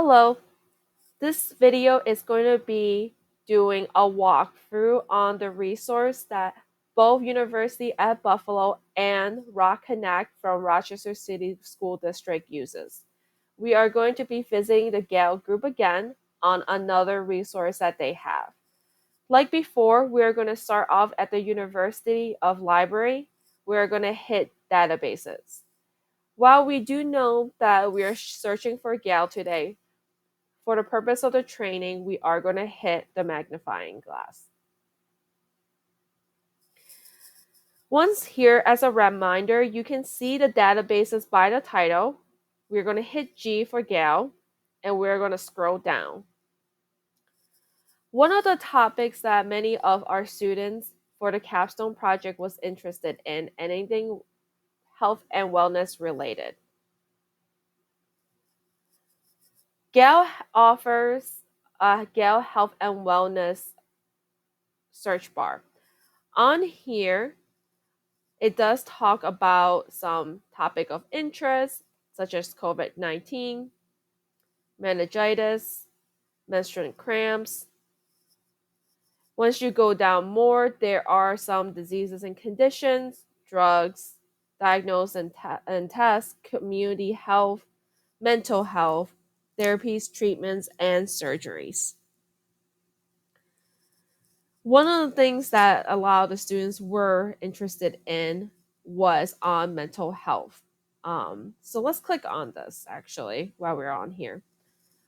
Hello, this video is going to be doing a walkthrough on the resource that both University at Buffalo and Rock Connect from Rochester City School District uses. We are going to be visiting the Gale group again on another resource that they have. Like before, we are going to start off at the University of Library. We are going to hit databases. While we do know that we are searching for Gale today, for the purpose of the training, we are going to hit the magnifying glass. Once here, as a reminder, you can see the databases by the title. We're going to hit G for Gale, and we're going to scroll down. One of the topics that many of our students for the capstone project was interested in, anything health and wellness related. Gale offers a Gale Health and Wellness search bar. On here, it does talk about some topic of interest, such as COVID-19, meningitis, menstrual cramps. Once you go down more, there are some diseases and conditions, drugs, diagnose and test, community health, mental health, therapies, treatments, and surgeries. One of the things that a lot of the students were interested in was on mental health. So let's click on this actually while we're on here.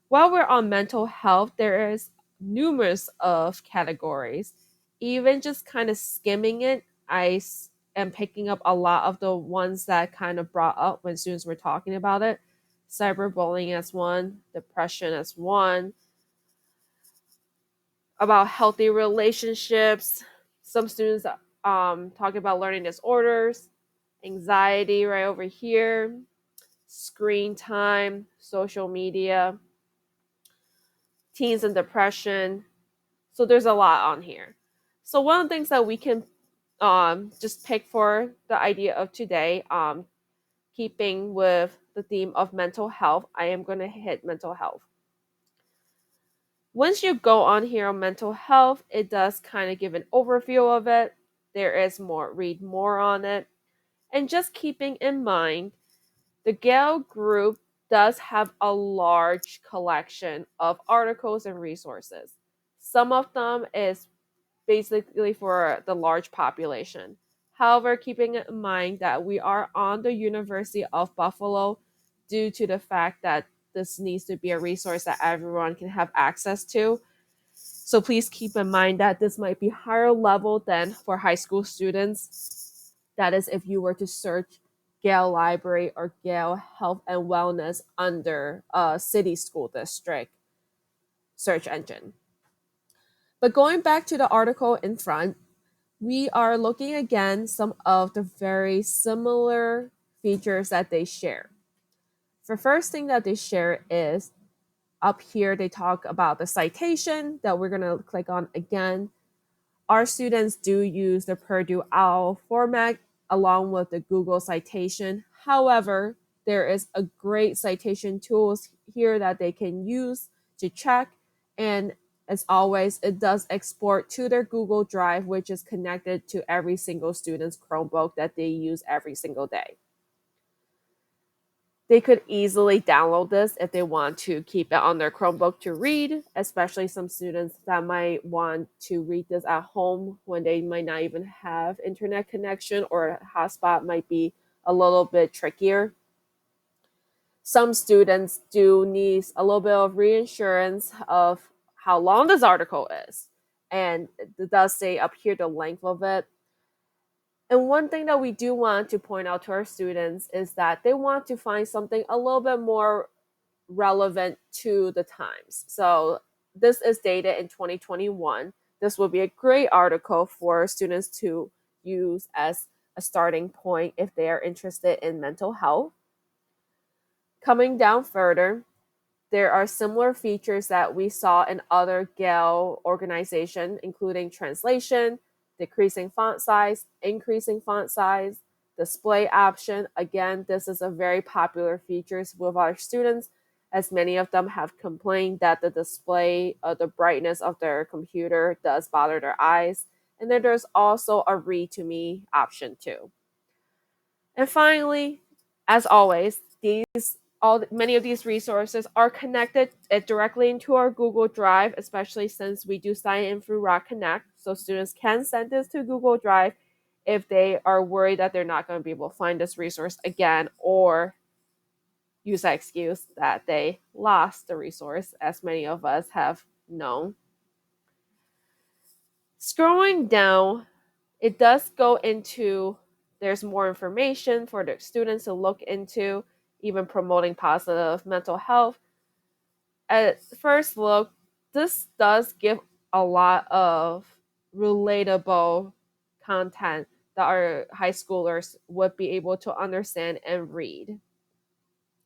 While we're on mental health, there is numerous of categories. Even just kind of skimming it, I am picking up a lot of the ones that kind of brought up when students were talking about it. Cyberbullying as one, depression as one, about healthy relationships. Some students talk about learning disorders, anxiety right over here, screen time, social media, teens and depression. So there's a lot on here. So one of the things that we can just pick for the idea of today, keeping with the theme of mental health, I am going to hit mental health. Once you go on here on mental health, it does kind of give an overview of it. There is read more on it. And just keeping in mind, the Gale group does have a large collection of articles and resources. Some of them is basically for the large population. However, keeping in mind that we are on the University of Buffalo due to the fact that this needs to be a resource that everyone can have access to. So please keep in mind that this might be higher level than for high school students. That is if you were to search Gale Library or Gale Health and Wellness under a city school district search engine. But going back to the article in front, we are looking again some of the very similar features that they share. The first thing that they share is up here, they talk about the citation that we're going to click on again. Our students do use the Purdue OWL format along with the Google citation. However, there is a great citation tools here that they can use to check. And as always, it does export to their Google Drive, which is connected to every single student's Chromebook that they use every single day. They could easily download this if they want to keep it on their Chromebook to read, especially some students that might want to read this at home when they might not even have internet connection or a hotspot might be a little bit trickier. Some students do need a little bit of reassurance of how long this article is. And it does say up here the length of it. And one thing that we do want to point out to our students is that they want to find something a little bit more relevant to the times. So this is dated in 2021. This will be a great article for students to use as a starting point if they are interested in mental health. Coming down further, there are similar features that we saw in other Gale organizations, including translation, decreasing font size, increasing font size, display option. Again, this is a very popular feature with our students, as many of them have complained that the display, the brightness of their computer does bother their eyes. And then there's also a read to me option too. And finally, as always, these all many of these resources are connected directly into our Google Drive, especially since we do sign in through Rock Connect. So students can send this to Google Drive if they are worried that they're not going to be able to find this resource again, or use that excuse that they lost the resource, as many of us have known. Scrolling down, it does go into, there's more information for the students to look into, even promoting positive mental health. At first look, this does give a lot of relatable content that our high schoolers would be able to understand and read.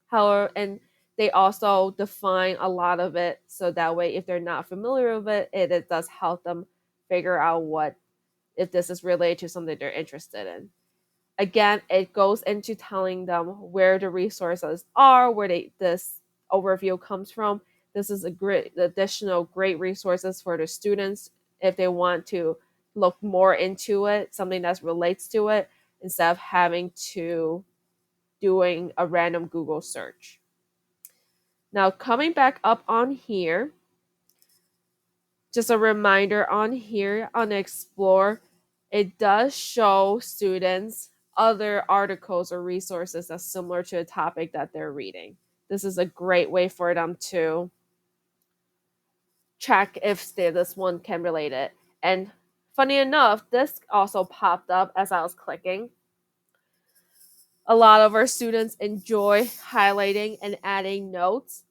However, and they also define a lot of it so that way if they're not familiar with it does help them figure out what, if this is related to something they're interested in. Again, it goes into telling them where the resources are, where this overview comes from. This is a great additional great resources for the students if they want to look more into it, something that relates to it, instead of having to doing a random Google search. Now, coming back up on here, just a reminder on here on Explore, it does show students other articles or resources that's similar to the topic that they're reading. This is a great way for them to check if this one can relate it. And funny enough, this also popped up as I was clicking. A lot of our students enjoy highlighting and adding notes.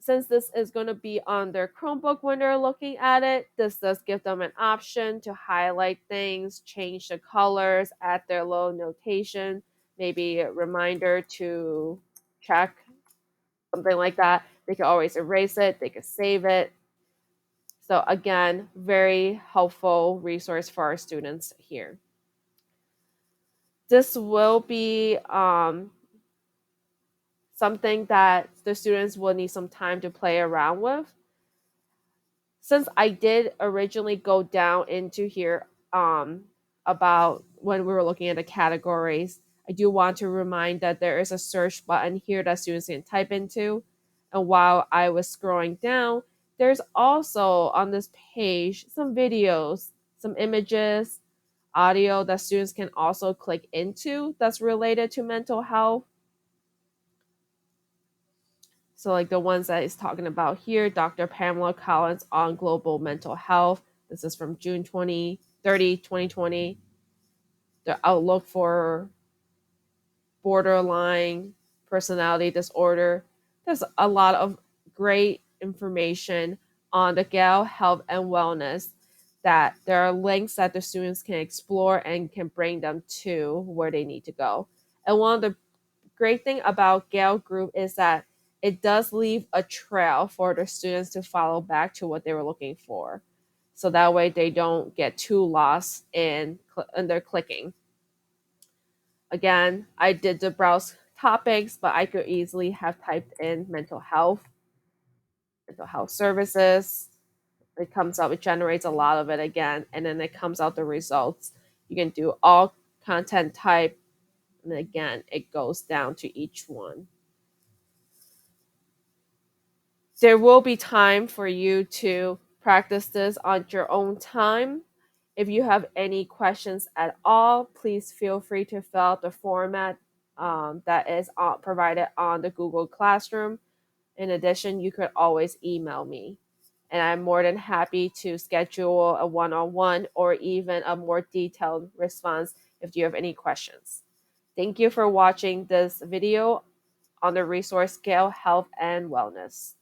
Since this is going to be on their Chromebook when they're looking at it, this does give them an option to highlight things, change the colors, add their little notation, maybe a reminder to check, something like that. They can always erase it, they can save it. So again, very helpful resource for our students here. This will be something that the students will need some time to play around with. Since I did originally go down into here about when we were looking at the categories, I do want to remind that there is a search button here that students can type into. And while I was scrolling down, there's also on this page some videos, some images, audio that students can also click into that's related to mental health. So, like the ones that is talking about here, Dr. Pamela Collins on global mental health. This is from June 2020. The outlook for borderline personality disorder. There's a lot of great information on the Gale Health and Wellness, that there are links that the students can explore and can bring them to where they need to go. And one of the great thing about Gale Group is that it does leave a trail for the students to follow back to what they were looking for. So that way they don't get too lost in their clicking. Again, I did the browse topics, but I could easily have typed in mental health services. It comes up, it generates a lot of it again, and then it comes out the results. You can do all content type, and again, it goes down to each one. There will be time for you to practice this on your own time. If you have any questions at all, please feel free to fill out the format that is provided on the Google Classroom. In addition, you could always email me, and I'm more than happy to schedule a one-on-one or even a more detailed response if you have any questions. Thank you for watching this video on the resource Gale Health and Wellness.